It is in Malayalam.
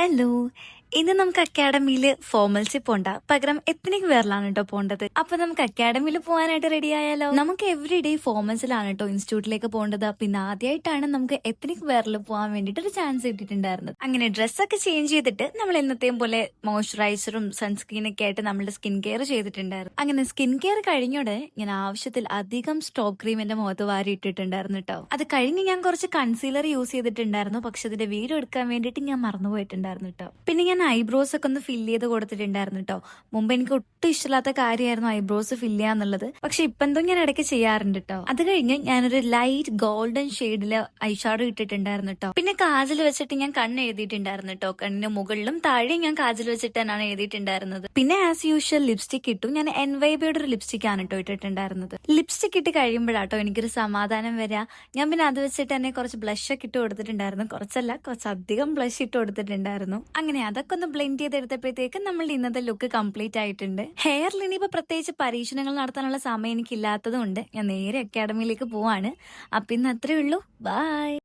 ഹലോ. ഇന്ന് നമുക്ക് അക്കാഡമിയിൽ ഫോർമൽസി പോണ്ട, പകരം എത്നിക് വെയറിലാണ് കേട്ടോ പോണ്ടത്. അപ്പൊ നമുക്ക് അക്കാഡമിയിൽ പോകാനായിട്ട് റെഡി ആയാലോ? നമുക്ക് എവറി ഡേ ഫോർമൽസിലാണ് കേട്ടോ ഇൻസ്റ്റിറ്റ്യൂട്ടിലേക്ക് പോകേണ്ടത്. പിന്നെ ആദ്യമായിട്ടാണ് നമുക്ക് എത്നിക് വെയറിൽ പോകാൻ വേണ്ടിട്ട് ഒരു ചാൻസ് കിട്ടിയിട്ടുണ്ടായിരുന്നത്. അങ്ങനെ ഡ്രസ്സൊക്കെ ചേഞ്ച് ചെയ്തിട്ട് നമ്മൾ എന്നത്തെയും പോലെ മോയ്സ്ചറൈസറും സൺസ്ക്രീനൊക്കെ ആയിട്ട് നമ്മുടെ സ്കിൻ കെയർ ചെയ്തിട്ടുണ്ടായിരുന്നു. അങ്ങനെ സ്കിൻ കെയർ കഴിഞ്ഞോടെ ഞാൻ ആവശ്യത്തിൽ അധികം സ്റ്റോപ്പ് ക്രീം എന്റെ മുഖത്ത് വാരി ഇട്ടിട്ടുണ്ടായിരുന്നു കേട്ടോ. അത് കഴിഞ്ഞ് ഞാൻ കുറച്ച് കൺസീലർ യൂസ് ചെയ്തിട്ടുണ്ടായിരുന്നു, പക്ഷെ അതിന്റെ വീഡിയോ എടുക്കാൻ വേണ്ടിയിട്ട് ഞാൻ മറന്നുപോയിട്ടുണ്ടായിരുന്നു കേട്ടോ. പിന്നെ ഞാൻ ഐബ്രോസ് ഒക്കെ ഒന്ന് ഫില്ല് ചെയ്ത് കൊടുത്തിട്ടുണ്ടായിരുന്നു കേട്ടോ. മുമ്പ് എനിക്ക് ഒട്ടും ഇഷ്ടമില്ലാത്ത കാര്യമായിരുന്നു ഐബ്രോസ് ഫില്ല് ചെയ്യാന്നുള്ളത്, പക്ഷെ ഇപ്പൊ എന്തോ ഞാൻ ഇടയ്ക്ക് ചെയ്യാറുണ്ട് കേട്ടോ. അത് കഴിഞ്ഞ് ഞാനൊരു ലൈറ്റ് ഗോൾഡൻ ഷെയ്ഡില് ഐഷാഡോ ഇട്ടിട്ടുണ്ടായിരുന്നു കേട്ടോ. പിന്നെ കാജൽ വെച്ചിട്ട് ഞാൻ കണ്ണ് എഴുതിയിട്ടുണ്ടായിരുന്നു കേട്ടോ. കണ്ണിന് മുകളിലും താഴെയും ഞാൻ കാജൽ വെച്ചിട്ട് തന്നെയാണ് എഴുതിയിട്ടുണ്ടായിരുന്നത്. പിന്നെ ആസ് യൂഷ്വൽ ലിപ്സ്റ്റിക് ഇട്ടു. ഞാൻ എൻവൈബിയുടെ ഒരു ലിപ്സ്റ്റിക് ആണ് കേട്ടോ ഇട്ടിട്ടുണ്ടായിരുന്നത്. ലിപ്സ്റ്റിക് ഇട്ട് കഴിയുമ്പോഴാട്ടോ എനിക്കൊരു സമാധാനം വരിക. ഞാൻ പിന്നെ അത് വെച്ചിട്ട് തന്നെ കുറച്ച് ബ്ലഷ് ഒക്കെ ഇട്ട് കൊടുത്തിട്ടുണ്ടായിരുന്നു. കുറച്ചല്ല, കുറച്ചധികം ബ്ലഷ് ഇട്ട് കൊടുത്തിട്ടുണ്ടായിരുന്നു. അങ്ങനെ അതൊക്കെ ഒന്ന് ബ്ലെൻഡ് ചെയ്തെടുത്തപ്പോഴത്തേക്ക് നമ്മൾ ഇന്നത്തെ ലുക്ക് കംപ്ലീറ്റ് ആയിട്ടുണ്ട്. ഹെയറിൽ ഇനിയിപ്പോ പ്രത്യേകിച്ച് പരീക്ഷണങ്ങൾ നടത്താനുള്ള സമയം എനിക്ക് ഇല്ലാത്തത് കൊണ്ട് ഞാൻ നേരെ അക്കാഡമിയിലേക്ക് പോവാണ്. അപ്പൊ ഇന്ന് അത്രേ ഉള്ളൂ. ബൈ.